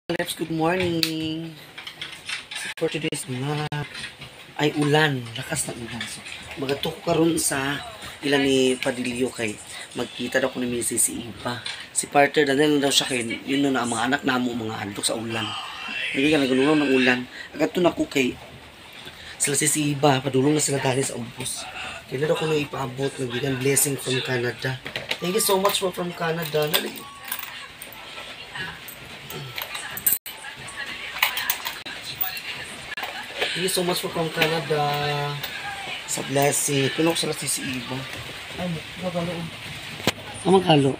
Leps, good morning. For today's vlog ay ulan, lakas ng ulan. So, magato ko karon sa ilan ni Padilio kay magkita daw ko ni Mrs. si Iba. Si partner na daw siya kay yun na ang mga anak namo mga andok sa ulan. Lagi ka nagulungaw ng ulan. Agato na ko kay sila si Iba, padulong na sila dali sa ubos. Kaya daw ko nang ipaabot ng bigan blessing from Canada. Thank you so much from Canada. Thank you so much for from Canada. Sa blessing. Pinok sila si Iba. Ay, magkalo. Ah, magkalo.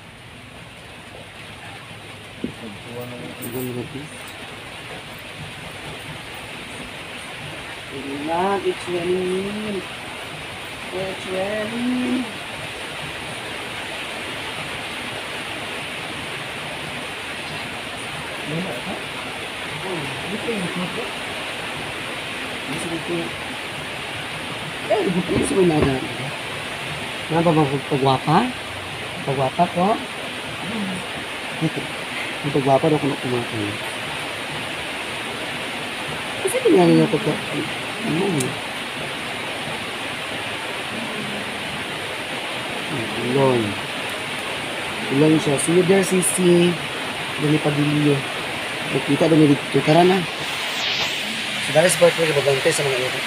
It's raining. It's raining. Mana ka? Oh, dito yung dito. Dito. Dito sa mga. Napa ba pagwapa? Pagwapa ko? Dito. Ang pagwapa daw ko kumain. Kasi nangyari na pagka... Ulon. Ulon siya. See you there, Sisi. Dali Padilio. Nakita doon dito. Tara na. So, dahil sa birthday, bagante sa mga ito.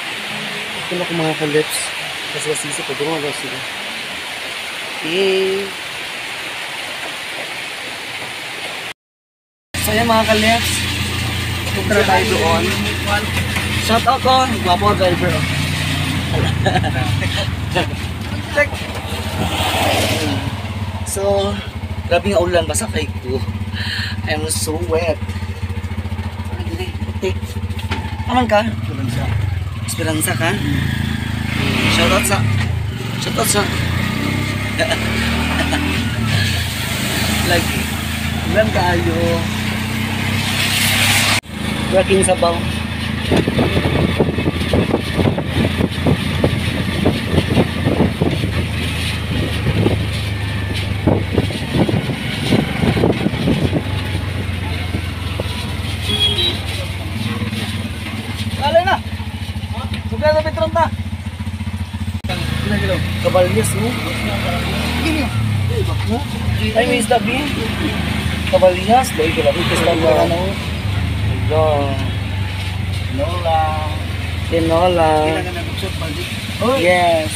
Ito na ko mga ka-lips. Kasi Sisi ko. Dumawa sila. Okay. So, yan mga ka-lips. Punta na tayo doon. Shout out ko. Gwapo ang driver. Check. So, grabe nga ulan. Basta kay ko. I'm so wet. Take. Aman ka? Esperanza. Esperanza ka? Shout out sa. Shout out sa. Like, ulan kayo. Working sa baw. Kala na. Sudah sa petron ta. Kabalyas mo. Gini. Ay may isda bi. Kabalyas, dai ko lang ito sa ano. Tinola. Tinola. Oh, yes.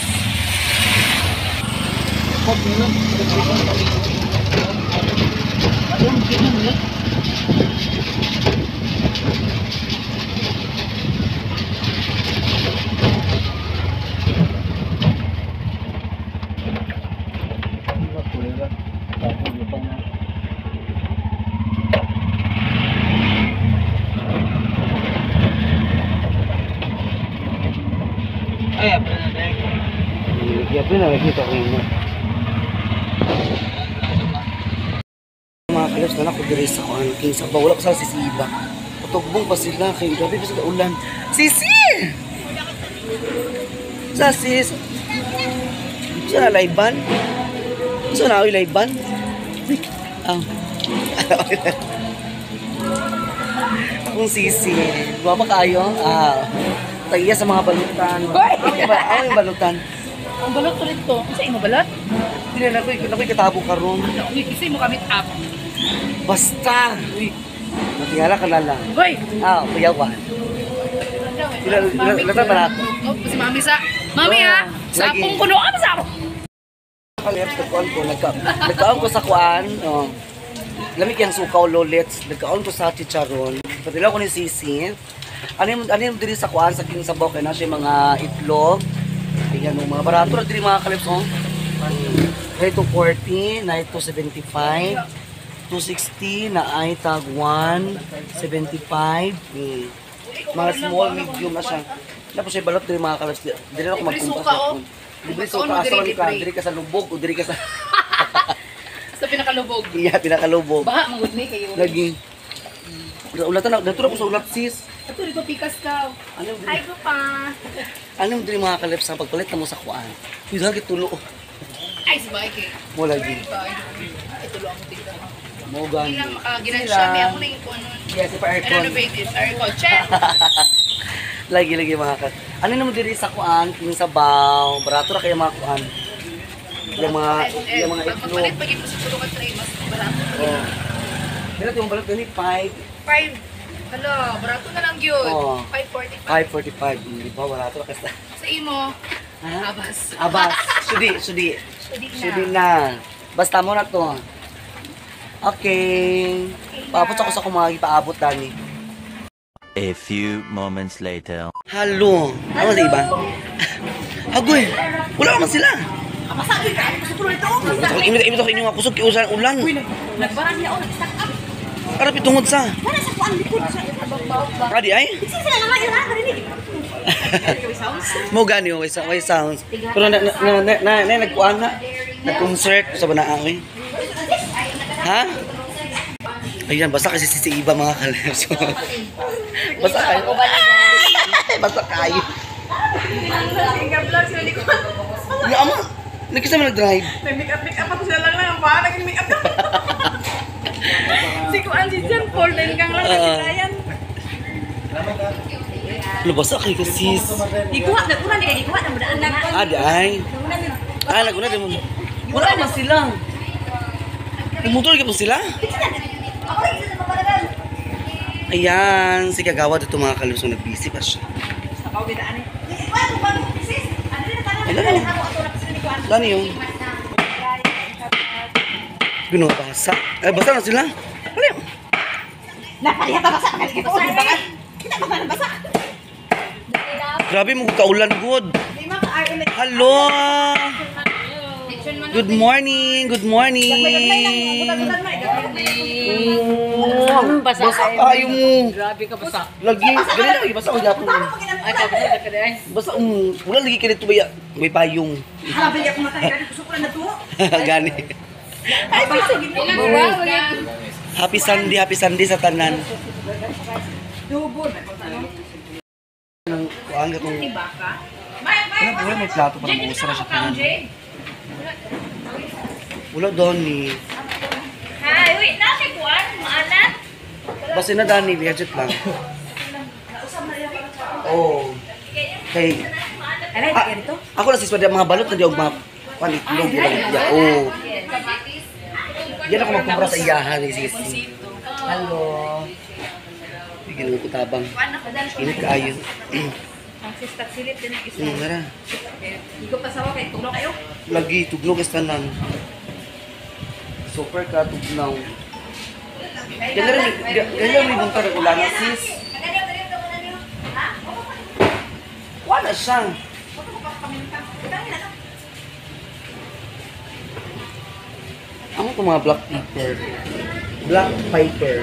Ya pernah nakita ko yun. Mga kalas na ako diri sa kuan king sa wala ko sa Iba. Tutugbong pa sila kay grabe pa sa ulan. Sisi! Sa sis. Sa na layban. Sa na layban. Ah. Akong Sisi. Guwapa kayo? Ah. Tagiya sa mga balutan. Ano yung balutan? Ang balot ulit to. Kasi mo balot? Hindi na ako'y katabo karon. Kasi mo kami up. Basta! Uy! Natingala ka na lang. Hoy! Ah, kuyawan. Lata ba na ako? Si Mami sa... Mami ha! Sapong kuno ka sa ako! Nagkaon ko. Nagkaon ko sa kuan. Lamig yung sukaw lolets. Nagkaon ko sa chicharon. Patilaw ko ni Sisi. Ano yung diri sa kuan sa king sabaw kaya na siya mga itlog. Tingnan mo mga barato na diri mga kalips oh. Ay 240, na ito 75, 260 na ay tag 175. Mga small medium na siya. Tapos siya balot diri mga kalips. Diri ako magkumpras. Libre suka asa man ka diri ka sa lubog o diri ka sa sa pinakalubog. Iya, pinakalubog. Baha magud ni kayo. Lagi. Ulatan na, naturo ko sa ulat sis. Ito, di ba pikas ka? Ay ko pa. Anong diri mga kalips ang pagpalit na mo sa kuan? Yung lagi tulo. Ay, sabay kay. Mo lagi. Ito lang ang tingnan. Mogan. Hindi lang makaginansya. May ako na yung kung ano. Yes, pa aircon. Renovated. Aircon. Check! Lagi mga kat. Ano naman diri sa kuan, king sabaw, barato ra kay mga kuan. Yung mga Pag itlog. magpalit, pag ito sa tulungan tray, mas barato. Oh. Pero yung balot gani 5, 5. Hala, barato na lang yun. Oo. 5.45. 5.45. Hindi ba barato ra kasta. Sa imo, Ha? abas. Abas, sudi. Sudi na. Sudi na. Basta mo na to. Okay. Paabot ako sa kumagi paabot dani. A few moments later. Halo. Ano sa iba? Agoy. Wala naman sila. Masabi ka, kasi tuloy ito. Imit ako inyong kusog kiusan ulan. Nagbarang niya, nag-stack up. Para pitungod sa. Wala sa kuan likod sa ibabaw. Adi ay. Sila naman yun, narinig. Mo gani oh, way sounds. Pero nagkuan na. Nag-concert sa banaawi. Ha? Ayan, basta kasi si iba mga kalerso. Basta kayo. Basta kayo. Vlog sila di ko. Nga ama, nagkisa mo nag-drive. Make up ako sila lang lang ba? Naging make up ka. Si Kuan si Jan Paul din kang lang nagkitayan. Ano basta kayo kasis? Ikuha na kunan di kay ikuha na mudaan na. Adi ay. Naguna din mo. Wala naman sila. Nagmotor ka po sila? Ayan, si Kagawa dito mga kalusong nag-busy pa siya. Ano yun? Gano'n basa? Eh, basa na sila? Ano yun? Napaliha pa basa ka kita. Kita pa na basa. Grabe mo kaulan good. Hello! Good morning! Good morning! Basa kayo mo. Grabe ka basa. Lagi, ganun lagi, basa ko yapon. Ay, ka ka dai. Basta, wala lagi ka dito ba may payong. Grabe ako matay gusto ko na to. Gani. Ay, sige. Happy Sunday sa tanan. Dubod. Nang kuang ka kung... Baka. Ano po may plato para mausara siya tanan. Wala doon ni... Hi, wait na si Kuan, maalat. Basta na dani, budget lang. Oh. Kay... Aray, Ah, dito. ako na siswa mga balot na di og mga panitlog ya. Oh. Yan ako magkumpra sa iyahan ni sis. Hello. Bigyan ko tabang. Init kaayo. Ang sistak silit din ang isa. Ngara. Hindi ko pasawa kay tulo kayo. Lagi tugnog kas tanan. Super ka tugnaw. Ganun rin mong karang ulan sis. Wala siya. Ano itong mga black pepper? Black pepper.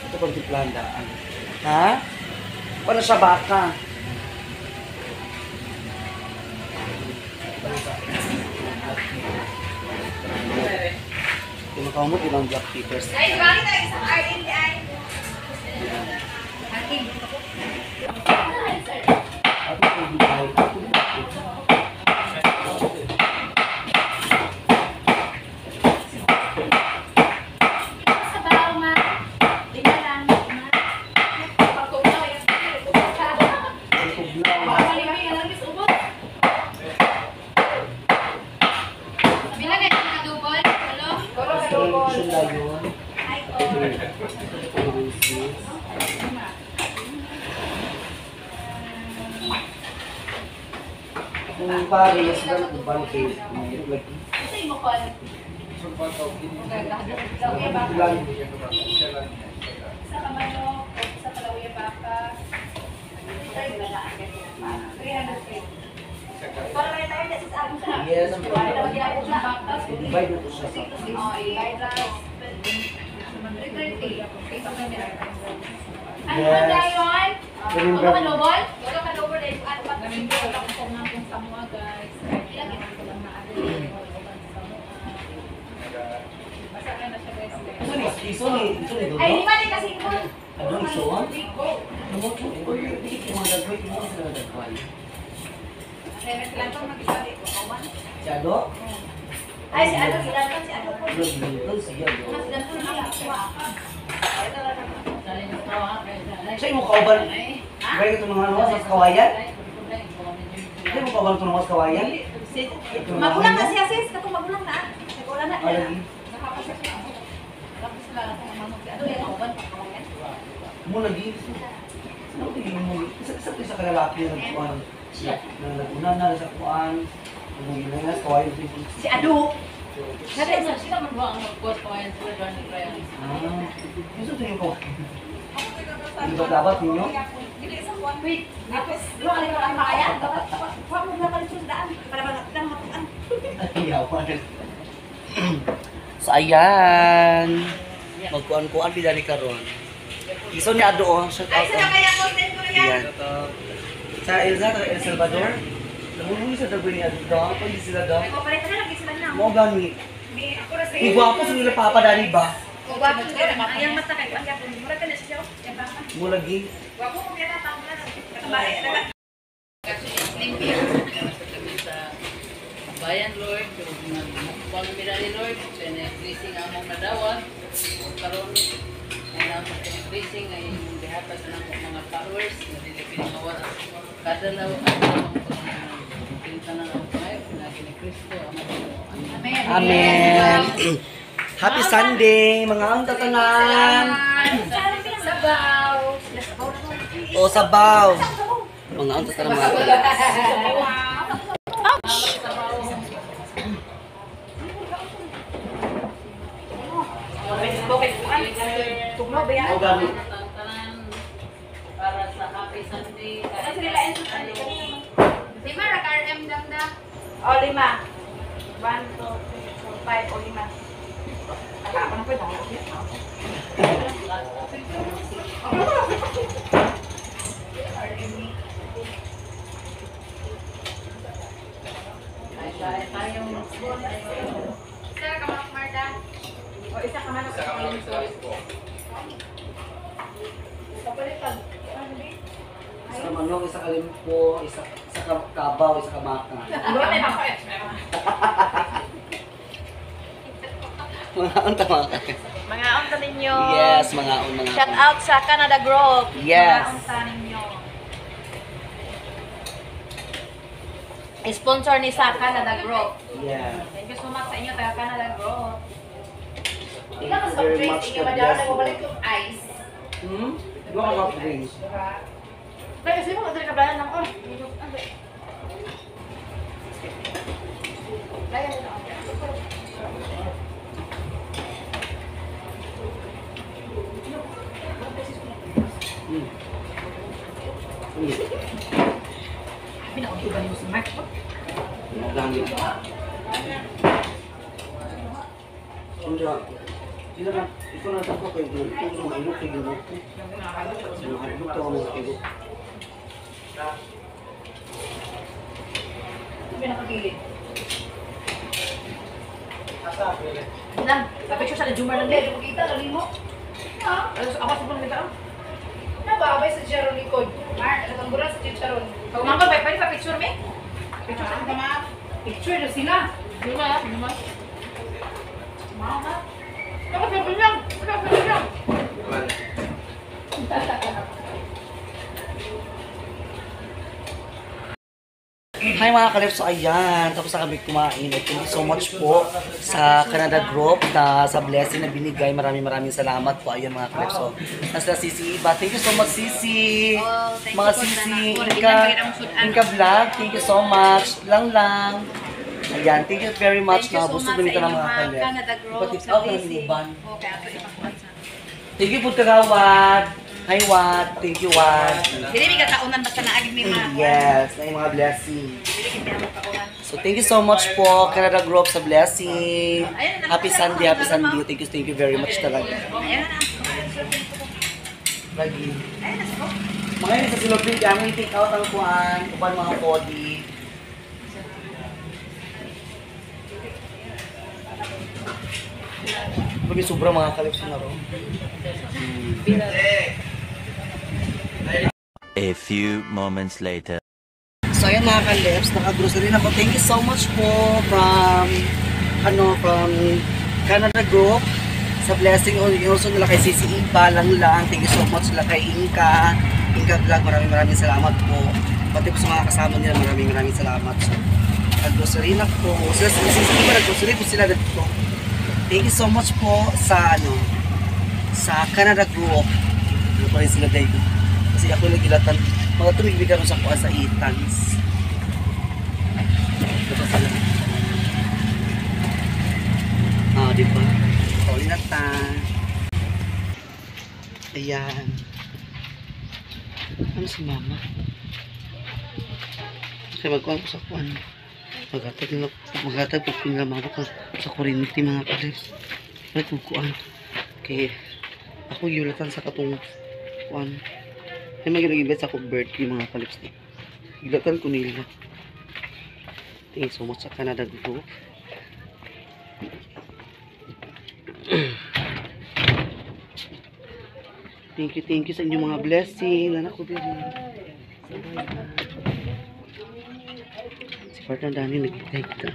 Ito pang tiplandaan. Ha? Wala siya baka. Kumakamot ilang black peppers. Ay, bakit tayo isang RNDI? At ito ay Sabaw nga. Lima lang. Pagkunaw, yung tugnaw. Makalimi, alam mo, ubot. Bilang ay kadubol. Hello? Siya yun. Kung pare, yes lang kung bangke. Ito yung mukol. Sa kamanok, sa palawya baka. Para may tayo na sa amin sa Yes, ang palawya baka. divide ito siya sa Ano ba dayon? Wala ka lobol? Wala ka lobol dahil ano ba kami wala ko kung nang Samoa guys. Ilang ginang ko lang na ano. Basta na siya guys. Iso ni doon. Ay, di ba din kasi ko? Ano iso? Ko. Ano ko? Hindi ko mga dagway, hindi ko sila dagway. Kaya lang mag-isa dito. Kawan. Si Ado? Ay, si ano, si Danton, si ano po. Sige, Ado. Mas Danton na. Siya yung kauban. Gaya ito mga ano, sa kawayan? Siya yung kauban ito mga kawayan? Magulang na siya, sis. Kato magulang na. Magulang na. Ah, lagi. Nakapasok na ako. Tapos sila ako mamamag. Ano yung kauban pa kawayan? Mo lagi. Ano tingin mo? Isa sa kalalaki na nagkuhan. Na naguna na sa kuhan. Ano yung mga kawayan? Si Ado. Sila man ba ang mag-post ko ngayon sila doon ni Brian? Ah, gusto ito yung kawayan. Hindi ba dapat ninyo? Wait. Tapos, ano ang makaya? Huwag mo naman yung daan. Para ba lang matuan. Ayawan. So ayan. Magkuan-kuan pidali karon. Iso ni Ado oh, shout Ay, out. sila kaya content ko na yan. Ayan. Sa Elza, sa El Salvador. Namulungi sa Dagoy ni Ado daw. Pwede sila daw. Ay, papalit na lagi sila na. Mo gani. May ako na sa Igwapo sa nila papa dali ba? O, gwapo sila. Ayang mata kayo. Ang gapon. Mura ka na siya. Yan ba? Mo lagi. Gwapo ko kaya tatang na. Katabae. Kasi limpyo. Sa bayan, Lord, kung nila ni Lord, pinag-blessing ang mong nadawat. Karoon, ay naman pinag-blessing ay dihatag ng mga followers na dili pinangawal. Kada law ang pinta na lang tayo, pinagi ni Kristo, ang mga Amen. Happy Sunday, mga tatanan. Sabaw. Sila sabaw na mo. O sabaw. Mga tatanan mga. Tugno ba yan? Mo gani. para sa Happy Sunday. Ano sila lain sa kanila? Lima, nag-RM lang na. O, 5. 1, 2, 3, 4, 5 o 5. Ako na po ito. Ay tayong Sir, kamak Marda. O, isa ka man ako. Kapalitan. Isa manok, isa kalimpo, isa kabaw, isa kamaka. Ano na ako eh? Mga tama ka. Mga unta ninyo. Yes, mga Shout out sa Canada Group. Yes. Mga unta ninyo. Sponsor ni sa Canada Group. Yeah. Thank you so much sa inyo, taga Canada Group. Thank you very much. God bless you. ice. Hmm? Dua ka soft drinks. Pero kasi mo, madali ka blanan ng or. Blanan ng Hmm. Hmm. Pinautugan mo si Mark. Dami. Sila na, ito na sa ko kay Gino. Ito sa mailok kay Gino. Sa mailok to mga kaigo. Pinakagilid. Nan, sabi ko siya na Jumar ng dedo. Kita, nalin mo. Ako sa pang nito. Nababay sa Charon likod. Mar, nagambura sa Charon. Pag umangkol, pwede pa picture me? Picture sa mga picture na sila. Lima. Mama. Tapos sabi lang. Sabi lang. Hi mga kalip, so ayan, tapos na kami kumain. Thank you so much po sa Canada Group na sa blessing na binigay. Maraming salamat po. Ayun mga kalip, so nasa Sisi Iba. Thank you so much Sisi. Oh, thank Mga you po, Sisi, Sana. Inka Vlog, thank you so much. Lang. Ayan, thank you very much. Thank you so Gusto much ganito sa ng inyo, mga ma'am. kalip. Canada Group, Ipatip sa out ng blessing. inuban. Okay, ako ipagpansa. Thank you po Tagawad. Hi Wat. Thank you Wat. Dili mi kataunan basta naagid mi mga. Yes, na yung mga blessing. Dili kita mo kaunan. So thank you so much po Canada Group sa blessing. Happy Sunday. Thank you very much talaga. Ayan na. Lagi. Ayan na sa Mga yun sa silobin, kaya mo i-take out ang kuhan, kuhan mga body. Pagi sobrang mga kalips na ro. A few moments later. So ayan mga ka-lips, naka-grocery na po. Thank you so much po from Canada Group sa blessing also nila kay Sisi Iba lang. Thank you so much nila kay Inka Vlog, maraming salamat po. Pati po sa mga kasama nila, maraming salamat. So, nag-grocery na po. Sila sa Sisi Iba, nag-grocery po sila dito. Thank you so much po sa Canada Group. Ano pa rin sila dito. Kasi ako nagilatan. Mga tumigbigan ko sa kuha sa Itans. Ito pa sila. Diba? Pauwi na ta. Ayan. Ano si mama? Kasi magkuhan ko sa kuhan. Maghatag po pinamama ko sa kurinti mga kalips. Nagkukuhan. Okay. Ako yulatan sa katong kuhan. May mag-invite sa akong birthday mga kalips na. Yulatan ko nila. Thank you so much sa Canada Group. Thank you sa inyong mga blessing. Anak ko din. Si partner Dani nag-tag ka.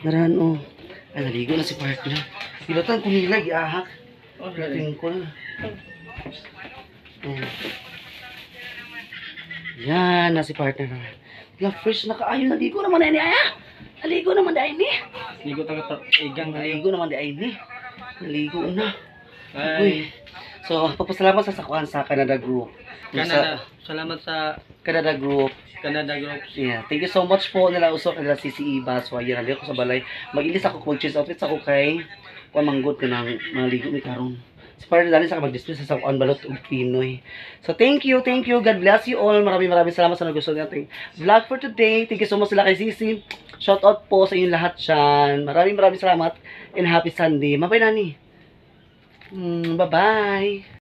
Narahan o. Ay, naligo na si partner. Pilatan ko nila, iahak. Tingin ko na. Yan na si partner. Wala, fresh na kaayo. Naligo naman na ni. Naligo naman dahil ni. Naligo naman dahil ni. Naligo na. Uy. So, papasalamat sa sakuan sa Canada Group. Salamat sa Canada Group. Canada Group. Yeah, thank you so much po nila usok nila Sisi Iba. So, ayan, naligo ko sa balay. Mag-ilis ako mag-change outfits ako kay manggut ka ng maligo mi karon. Si Partner Dani sa mag-display sa sakuan balot ug Pinoy. So, thank you. God bless you all. Maraming salamat sa nagustuhan nating vlog for today. Thank you so much sila kay Sisi. Shout out po sa inyong lahat dyan. Maraming salamat and happy Sunday. Mabay Nani. Bye-bye.